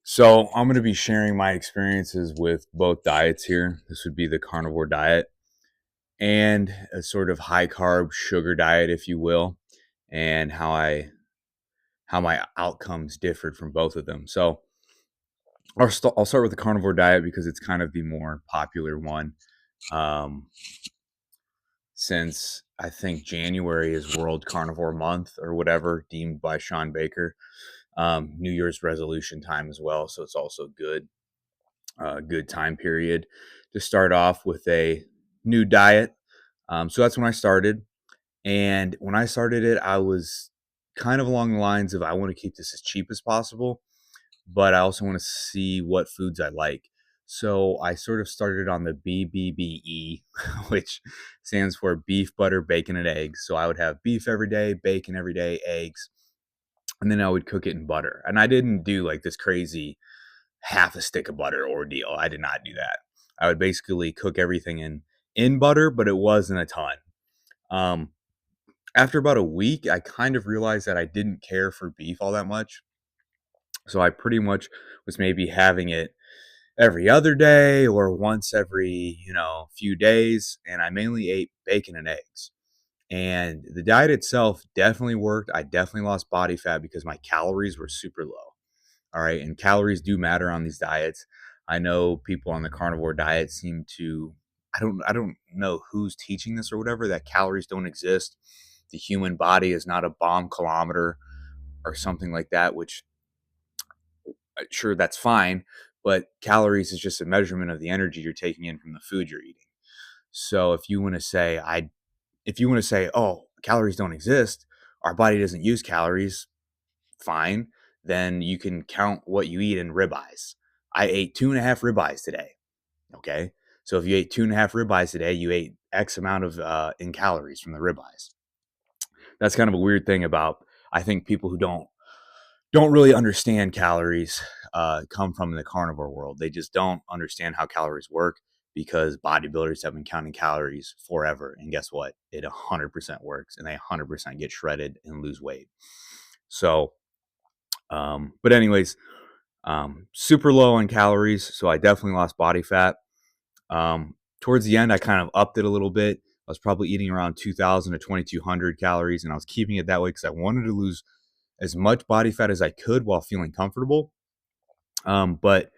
So I'm going to be sharing my experiences with both diets here. This would be the carnivore diet and a sort of high carb sugar diet, if you will, and how my outcomes differed from both of them. So I'll start with the carnivore diet because it's kind of the more popular one. Um, since I think January is World Carnivore Month or whatever, deemed by Sean Baker. New Year's resolution time as well, so it's also good time period to start off with a new diet. So that's when I started. And when I started it, I was kind of along the lines of I want to keep this as cheap as possible, but I also want to see what foods I like. So I sort of started on the BBBE, which stands for beef, butter, bacon, and eggs. So I would have beef every day, bacon every day, eggs, and then I would cook it in butter. And I didn't do like this crazy half a stick of butter ordeal. I did not do that. I would basically cook everything in butter, but it wasn't a ton. Um, After about a week, I kind of realized that I didn't care for beef all that much. So I pretty much was maybe having it every other day or once every, few days. And I mainly ate bacon and eggs. And the diet itself definitely worked. I definitely lost body fat because my calories were super low. All right. And calories do matter on these diets. I know people on the carnivore diet seem to, I don't know who's teaching this or whatever, that calories don't exist. The human body is not a bomb kilometer or something like that, which sure, that's fine. But calories is just a measurement of the energy you're taking in from the food you're eating. So if you want to say, oh, calories don't exist, our body doesn't use calories, fine, then you can count what you eat in ribeyes. I ate 2.5 ribeyes today. Okay. So if you ate 2.5 ribeyes today, you ate X amount of in calories from the ribeyes. That's kind of a weird thing about, I think, people who don't really understand calories come from the carnivore world. They just don't understand how calories work because bodybuilders have been counting calories forever. And guess what? It 100% works and they 100% get shredded and lose weight. So, but anyways, super low on calories. So I definitely lost body fat. Towards the end, I kind of upped it a little bit. I was probably eating around 2,000 to 2,200 calories, and I was keeping it that way because I wanted to lose as much body fat as I could while feeling comfortable. But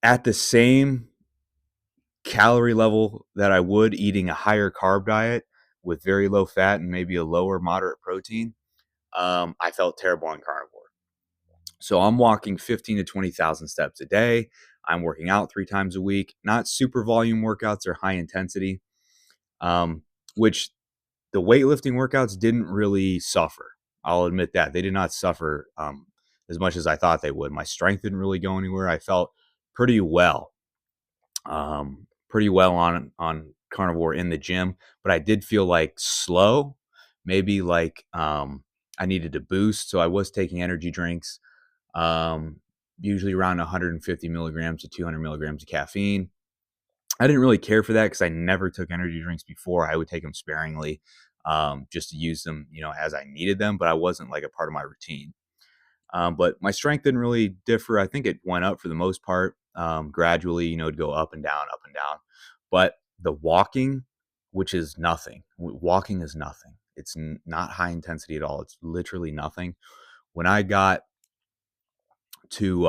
at the same calorie level that I would eating a higher carb diet with very low fat and maybe a lower moderate protein, I felt terrible on carnivore. So I'm walking 15 to 20,000 steps a day. I'm working out 3 times a week, not super volume workouts or high intensity, which the weightlifting workouts didn't really suffer. I'll admit that they did not suffer as much as I thought they would. My strength didn't really go anywhere. I felt pretty well, pretty well on carnivore in the gym, but I did feel like slow, maybe like I needed to boost. So I was taking energy drinks, um, usually around 150 milligrams to 200 milligrams of caffeine. I didn't really care for that because I never took energy drinks before. I would take them sparingly, just to use them, as I needed them, but I wasn't like a part of my routine. But my strength didn't really differ. I think it went up for the most part, gradually, it'd go up and down, up and down. But the walking, which is nothing, walking is nothing. It's not high intensity at all. It's literally nothing. When I got to,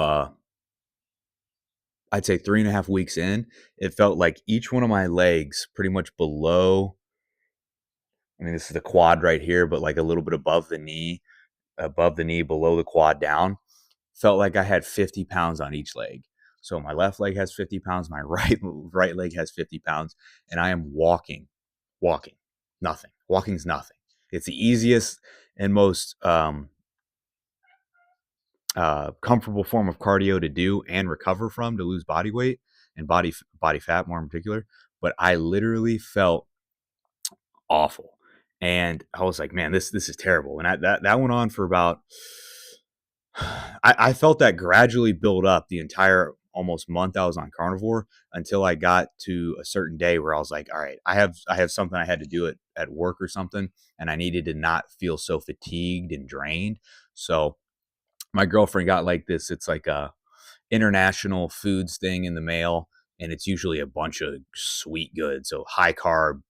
I'd say 3.5 weeks in, it felt like each one of my legs pretty much below. I mean, this is the quad right here, but like a little bit above the knee, below the quad down, felt like I had 50 pounds on each leg. So my left leg has 50 pounds, my right leg has 50 pounds, and I am walking, nothing. Walking's nothing. It's the easiest and most comfortable form of cardio to do and recover from to lose body weight and body fat more in particular. But I literally felt awful, and I was like, man, this is terrible. And that went on for about. I felt that gradually build up the entire almost month I was on carnivore until I got to a certain day where I was like, all right, I have something I had to do at work or something, and I needed to not feel so fatigued and drained. So My girlfriend got like this. It's like a international foods thing in the mail, and it's usually a bunch of sweet goods, so high carb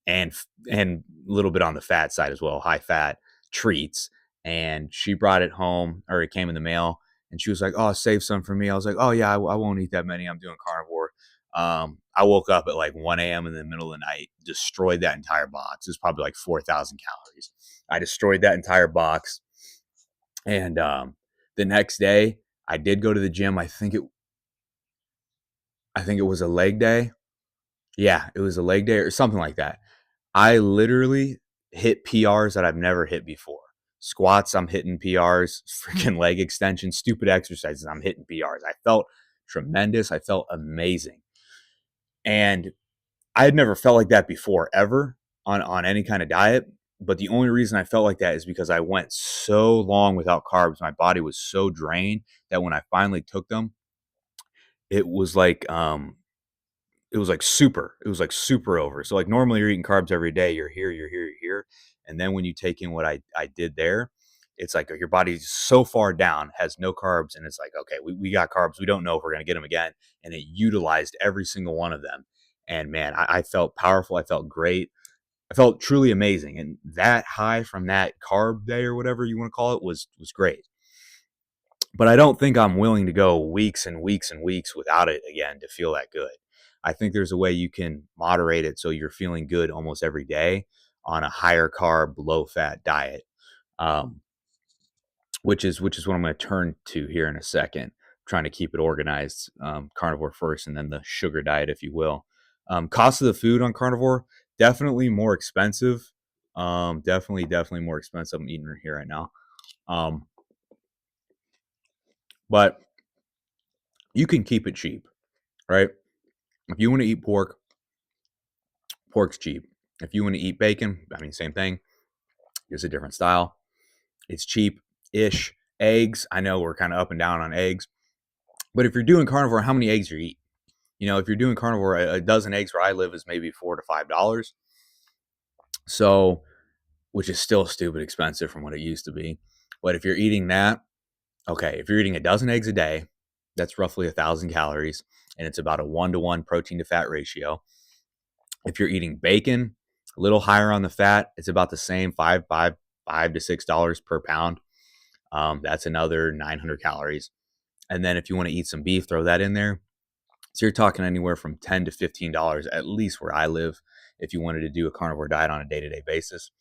and a little bit on the fat side as well, high fat treats. And she brought it home, or it came in the mail, and she was like, "Oh, save some for me." I was like, "Oh yeah, I won't eat that many. I'm doing carnivore." I woke up at like 1 a.m. in the middle of the night, destroyed that entire box. It was probably like 4,000 calories. I destroyed that entire box, and the next day I did go to the gym. I think it was a leg day. Yeah, it was a leg day or something like that. I literally hit PRs that I've never hit before. Squats, I'm hitting PRs. Freaking leg extensions, stupid exercises, I'm hitting PRs. I felt tremendous. I felt amazing. And I had never felt like that before, ever, on any kind of diet. But the only reason I felt like that is because I went so long without carbs. My body was so drained that when I finally took them, it was like it was like super over. So like normally you're eating carbs every day, you're here, you're here, you're here. And then when you take in what I did there, it's like your body's so far down, has no carbs, and it's like, okay, we got carbs. We don't know if we're gonna get them again. And it utilized every single one of them. And man, I felt powerful. I felt great. I felt truly amazing. And that high from that carb day or whatever you want to call it was great. But I don't think I'm willing to go weeks and weeks and weeks without it again to feel that good. I think there's a way you can moderate it so you're feeling good almost every day on a higher carb, low fat diet, um, which is what I'm going to turn to here in a second. Trying to keep it organized, carnivore first, and then the sugar diet, if you will. Cost of the food on carnivore definitely more expensive. Definitely more expensive. I'm eating here right now, um, but you can keep it cheap, right? If you want to eat pork, pork's cheap. If you want to eat bacon, I mean, same thing, just a different style. It's cheap ish. Eggs, I know we're kind of up and down on eggs, but if you're doing carnivore, how many eggs you eat? If you're doing carnivore, a dozen eggs where I live is maybe $4 to $5. So, which is still stupid expensive from what it used to be. But if you're eating that, okay, if you're eating a dozen eggs a day, that's roughly 1,000 calories, and it's about a 1-to-1 protein to fat ratio. If you're eating bacon, a little higher on the fat, it's about the same, $5 to $6 per pound. That's another 900 calories. And then if you want to eat some beef, throw that in there. So you're talking anywhere from $10 to $15, at least where I live, if you wanted to do a carnivore diet on a day-to-day basis.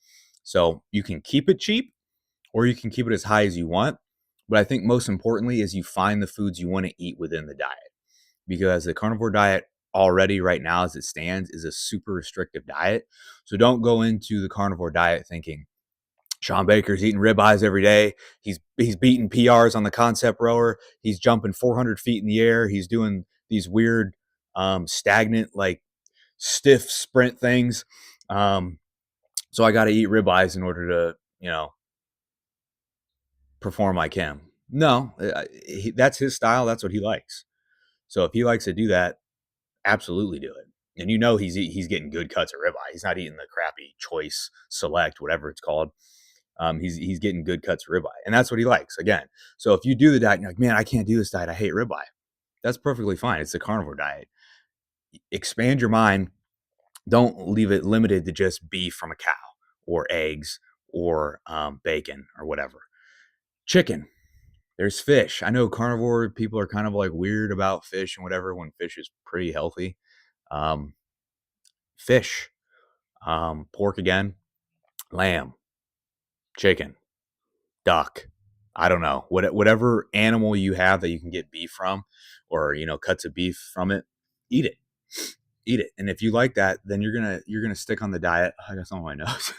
So you can keep it cheap, or you can keep it as high as you want. But I think most importantly is you find the foods you want to eat within the diet, because the carnivore diet already right now as it stands is a super restrictive diet. So don't go into the carnivore diet thinking Sean Baker's eating ribeyes every day. He's beating PRs on the concept rower. He's jumping 400 feet in the air. He's doing these weird stagnant, like stiff sprint things. So I got to eat ribeyes in order to perform like him. No, that's his style. That's what he likes. So if he likes to do that, absolutely do it. And he's getting good cuts of ribeye. He's not eating the crappy choice select, whatever it's called. He's getting good cuts of ribeye, and that's what he likes. Again, so if you do the diet, and you're like, man, I can't do this diet. I hate ribeye. That's perfectly fine. It's the carnivore diet. Expand your mind. Don't leave it limited to just beef from a cow or eggs or bacon or whatever. Chicken. There's fish. I know carnivore people are kind of like weird about fish and whatever when fish is pretty healthy. Um, Fish, pork again, lamb, chicken, duck. I don't know. Whatever animal you have that you can get beef from, or cuts of beef from it, eat it. Eat it. And if you like that, then you're gonna stick on the diet. I got some on my nose.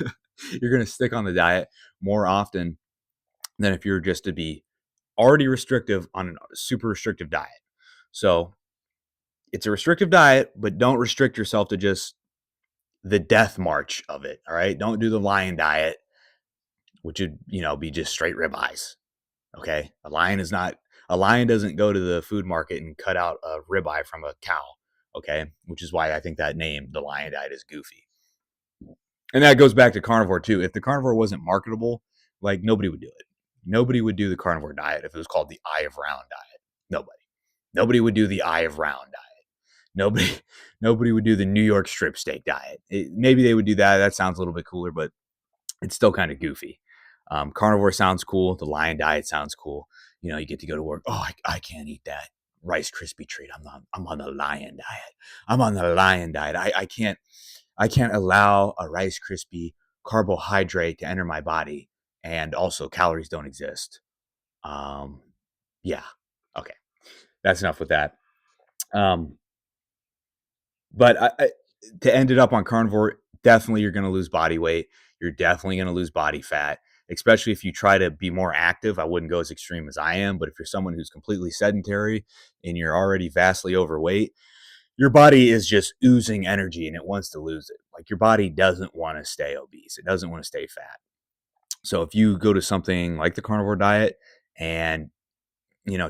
You're gonna stick on the diet more often than if you're just to be already restrictive on a super restrictive diet. So it's a restrictive diet, but don't restrict yourself to just the death march of it. All right. Don't do the lion diet, which would, be just straight ribeyes. Okay. A lion doesn't go to the food market and cut out a ribeye from a cow. Okay. Which is why I think that name, the lion diet, is goofy. And that goes back to carnivore too. If the carnivore wasn't marketable, like nobody would do it. Nobody would do the carnivore diet if it was called the Eye of Round diet. Nobody would do the Eye of Round diet. Nobody nobody would do the New York strip steak diet. Maybe they would do that. That sounds a little bit cooler, but it's still kind of goofy. Carnivore sounds cool. The lion diet sounds cool. You get to go to work. Oh, I can't eat that Rice Krispie treat. I'm on the lion diet. I'm on the lion diet. I can't allow a Rice Krispie carbohydrate to enter my body, and also calories don't exist. Um, yeah. Okay. That's enough with that. Um, but to end it up on carnivore, definitely you're going to lose body weight. You're definitely going to lose body fat, especially if you try to be more active. I wouldn't go as extreme as I am, but if you're someone who's completely sedentary and you're already vastly overweight, your body is just oozing energy and it wants to lose it. Like your body doesn't want to stay obese. It doesn't want to stay fat. So if you go to something like the carnivore diet and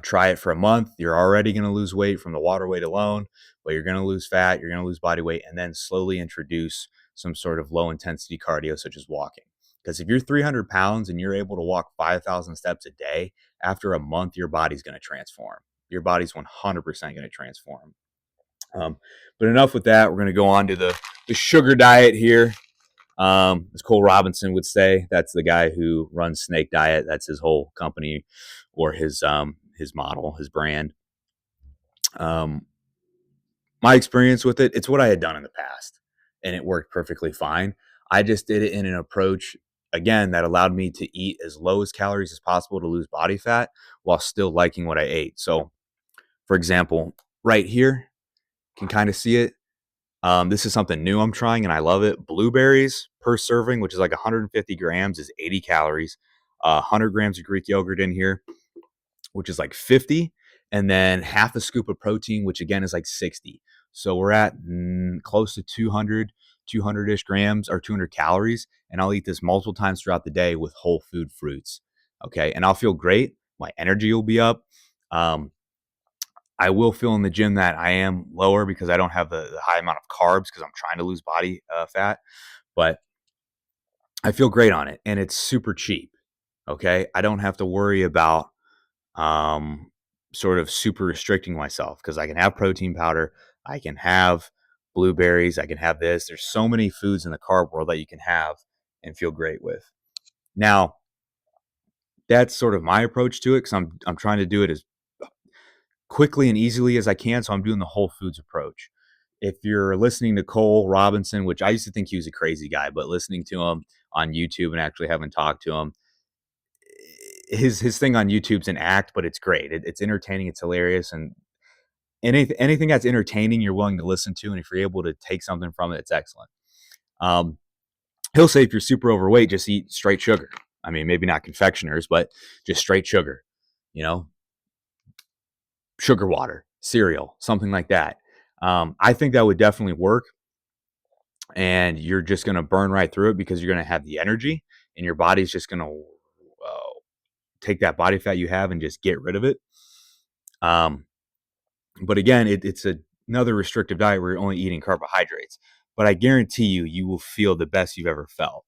try it for a month, you're already going to lose weight from the water weight alone, but you're going to lose fat, you're going to lose body weight, and then slowly introduce some sort of low intensity cardio, such as walking. Because if you're 300 pounds and you're able to walk 5,000 steps a day, after a month, your body's going to transform. Your body's 100% going to transform. But enough with that. We're going to go on to the sugar diet here. As Cole Robinson would say, that's the guy who runs Snake Diet. That's his whole company, or his model, his brand. My experience with it, it's what I had done in the past, and it worked perfectly fine. I just did it in an approach, again, that allowed me to eat as low as calories as possible to lose body fat while still liking what I ate. So, for example, right here, you can kind of see it. This is something new I'm trying, and I love it. Blueberries per serving, which is like 150 grams, is 80 calories. 100 grams of Greek yogurt in here, which is like 50, and then half a scoop of protein, which again is like 60. So we're at close to 200-ish grams or 200 calories, and I'll eat this multiple times throughout the day with whole food fruits. Okay, and I'll feel great. My energy will be up. I will feel in the gym that I am lower because I don't have the high amount of carbs because I'm trying to lose body fat, but I feel great on it, and it's super cheap. Okay, I don't have to worry about um, sort of super restricting myself because I can have protein powder, I can have blueberries, I can have this. There's so many foods in the carb world that you can have and feel great with. Now, that's sort of my approach to it because I'm trying to do it as quickly and easily as I can. So I'm doing the whole foods approach. If you're listening to Cole Robinson, which I used to think he was a crazy guy, but listening to him on YouTube and actually having talked to him, his thing on YouTube's an act, but it's great. It's entertaining, it's hilarious, and anything that's entertaining, you're willing to listen to, and if you're able to take something from it, it's excellent. Um, he'll say if you're super overweight, just eat straight sugar. I mean, maybe not confectioners, but just straight sugar. You know, sugar water, cereal, something like that. I think that would definitely work, and you're just going to burn right through it because you're going to have the energy, and your body's just going to take that body fat you have and just get rid of it. But again, it's another restrictive diet where you're only eating carbohydrates. But I guarantee you will feel the best you've ever felt.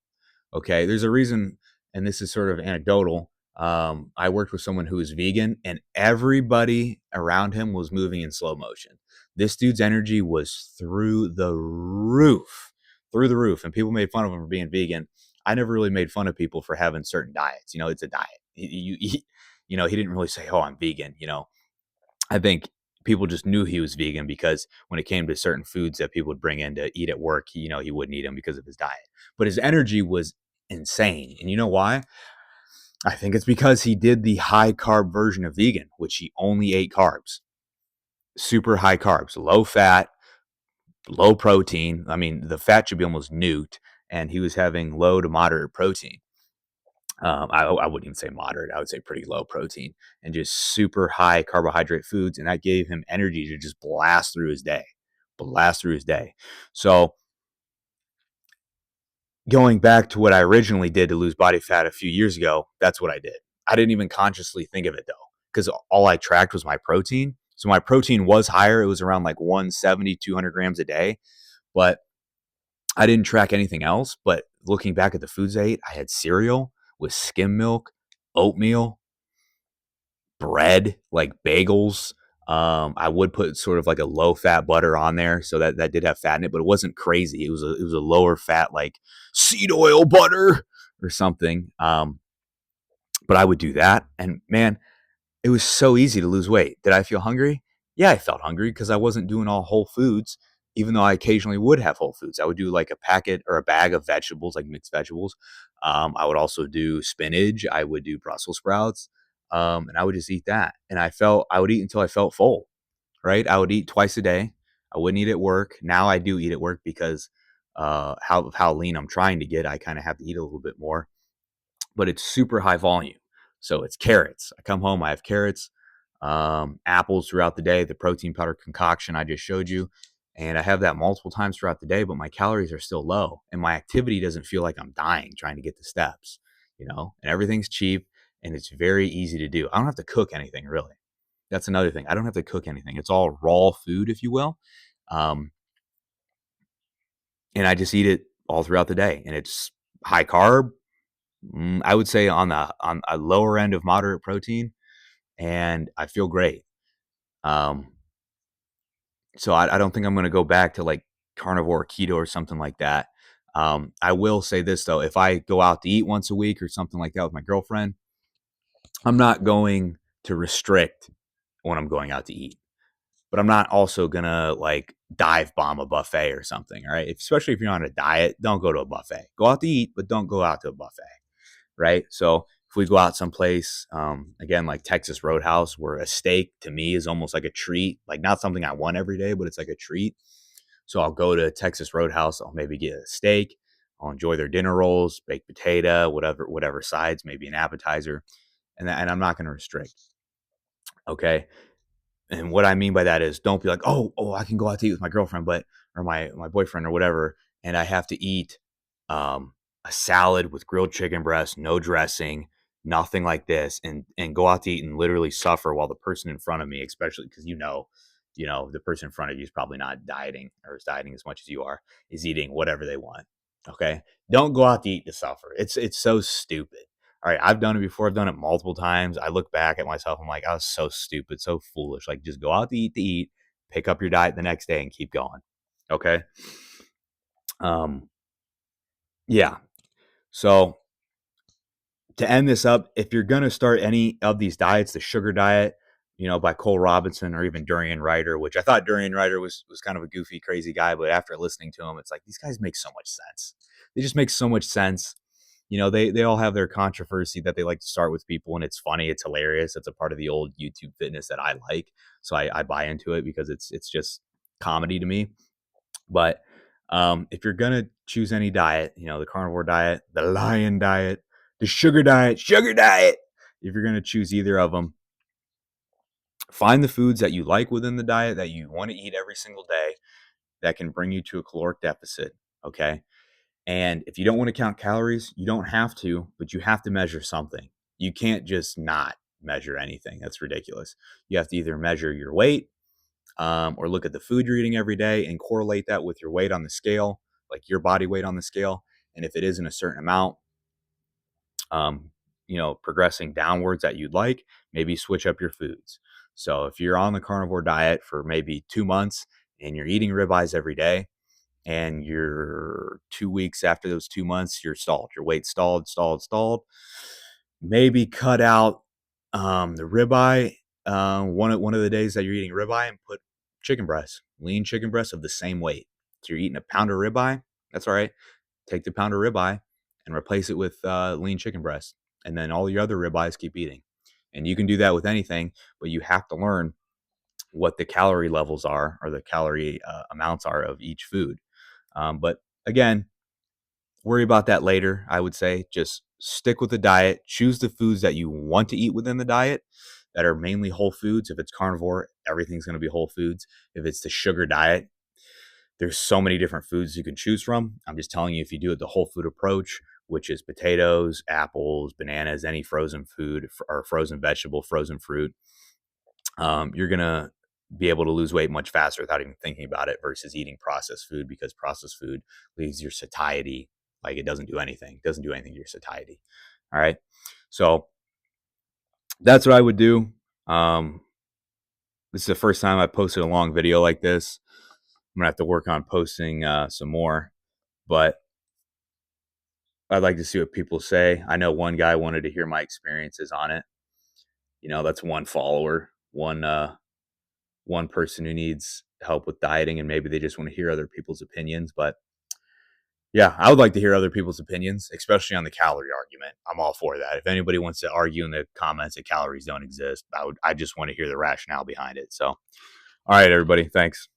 Okay, there's a reason, and this is sort of anecdotal. I worked with someone who was vegan, and everybody around him was moving in slow motion. This dude's energy was through the roof, and people made fun of him for being vegan. I never really made fun of people for having certain diets. It's a diet. He didn't really say, "Oh, I'm vegan." I think people just knew he was vegan because when it came to certain foods that people would bring in to eat at work, he wouldn't eat them because of his diet. But his energy was insane. And you know why? I think it's because he did the high carb version of vegan, which he only ate carbs, super high carbs, low fat, low protein. I mean, the fat should be almost nuked, and he was having low to moderate protein. I wouldn't even say moderate. I would say pretty low protein and just super high carbohydrate foods. And that gave him energy to just blast through his day. So going back to what I originally did to lose body fat a few years ago, that's what I did. I didn't even consciously think of it though, because all I tracked was my protein. So my protein was higher. It was around like 170, 200 grams a day, but I didn't track anything else. But looking back at the foods I ate, I had cereal with skim milk, oatmeal, bread, like bagels. I would put sort of like a low fat butter on there, so that did have fat in it, but it wasn't crazy. It was a lower fat, like seed oil butter or something. But I would do that, and man, it was so easy to lose weight. Did I feel hungry? Yeah, I felt hungry because I wasn't doing all whole foods, even though I occasionally would have whole foods. I would do like a packet or a bag of vegetables, like mixed vegetables. I would also do spinach. I would do Brussels sprouts. And I would just eat that. And I would eat until I felt full, right? I would eat twice a day. I wouldn't eat at work. Now I do eat at work because how lean I'm trying to get, I kind of have to eat a little bit more, but it's super high volume. So it's carrots. I come home, I have carrots, apples throughout the day, the protein powder concoction I just showed you. And I have that multiple times throughout the day, but my calories are still low. And my activity doesn't feel like I'm dying trying to get the steps, and everything's cheap and it's very easy to do. I don't have to cook anything really. That's another thing. I don't have to cook anything. It's all raw food, if you will. Um, and I just eat it all throughout the day. And it's high carb, I would say on a lower end of moderate protein, and I feel great. Um, so I don't think I'm going to go back to like carnivore or keto or something like that. I will say this though: if I go out to eat once a week or something like that with my girlfriend, I'm not going to restrict when I'm going out to eat. But I'm not also gonna like dive bomb a buffet or something. All right, especially if you're on a diet, don't go to a buffet. Go out to eat, but don't go out to a buffet. Right? So if we go out someplace, again, like Texas Roadhouse, where a steak to me is almost like a treat, like not something I want every day, but it's like a treat. So I'll go to Texas Roadhouse. I'll maybe get a steak. I'll enjoy their dinner rolls, baked potato, whatever sides, maybe an appetizer, and I'm not going to restrict. Okay. And what I mean by that is don't be like, oh, I can go out to eat with my girlfriend, or my boyfriend or whatever, and I have to eat a salad with grilled chicken breast, no dressing, nothing like this, and go out to eat and literally suffer while the person in front of me, especially because the person in front of you is probably not dieting or is dieting as much as you are, is eating whatever they want. Okay, don't go out to eat to suffer. It's so stupid. All right, I've done it before. I've done it multiple times. I look back at myself. I'm like, I was so stupid, so foolish. Like, just go out to eat, pick up your diet the next day, and keep going. Okay. Um. Yeah. So to end this up, if you're gonna start any of these diets, the sugar diet, by Cole Robinson or even Durian Ryder, which I thought Durian Ryder was kind of a goofy, crazy guy, but after listening to him, it's like these guys make so much sense. They just make so much sense. They all have their controversy that they like to start with people, and it's funny, it's hilarious. It's a part of the old YouTube fitness that I like, so I buy into it because it's just comedy to me. But if you're gonna choose any diet, the carnivore diet, the lion diet, the sugar diet, if you're gonna choose either of them, find the foods that you like within the diet that you want to eat every single day that can bring you to a caloric deficit. Okay. And if you don't want to count calories, you don't have to, but you have to measure something. You can't just not measure anything. That's ridiculous. You have to either measure your weight, or look at the food you're eating every day and correlate that with your weight on the scale, like your body weight on the scale. And if it isn't a certain amount, progressing downwards that you'd like, maybe switch up your foods. So if you're on the carnivore diet for maybe 2 months and you're eating ribeyes every day, and you're 2 weeks after those 2 months, you're stalled. Your weight stalled. Maybe cut out the ribeye one of the days that you're eating ribeye and put chicken breast, lean chicken breast of the same weight. So you're eating a pound of ribeye. That's all right. Take the pound of ribeye and replace it with lean chicken breast, and then all your other ribeyes keep eating. And you can do that with anything, but you have to learn what the calorie levels are or the calorie amounts are of each food. But again, worry about that later. I would say just stick with the diet, choose the foods that you want to eat within the diet that are mainly whole foods. If it's carnivore, everything's going to be whole foods. If it's the sugar diet, there's so many different foods you can choose from. I'm just telling you, if you do it the whole food approach, which is potatoes, apples, bananas, any frozen food or frozen vegetable, frozen fruit, you're going to be able to lose weight much faster without even thinking about it versus eating processed food, because processed food leaves your satiety like it doesn't do anything. It doesn't do anything to your satiety. All right. So That's what I would do. Um, this is the first time I posted a long video like this. I'm gonna have to work on posting some more, but I'd like to see what people say. I know one guy wanted to hear my experiences on it. You know, that's one follower, one person who needs help with dieting, and maybe they just want to hear other people's opinions. But yeah, I would like to hear other people's opinions, especially on the calorie argument. I'm all for that. If anybody wants to argue in the comments that calories don't exist, I just want to hear the rationale behind it. So, all right, everybody, thanks.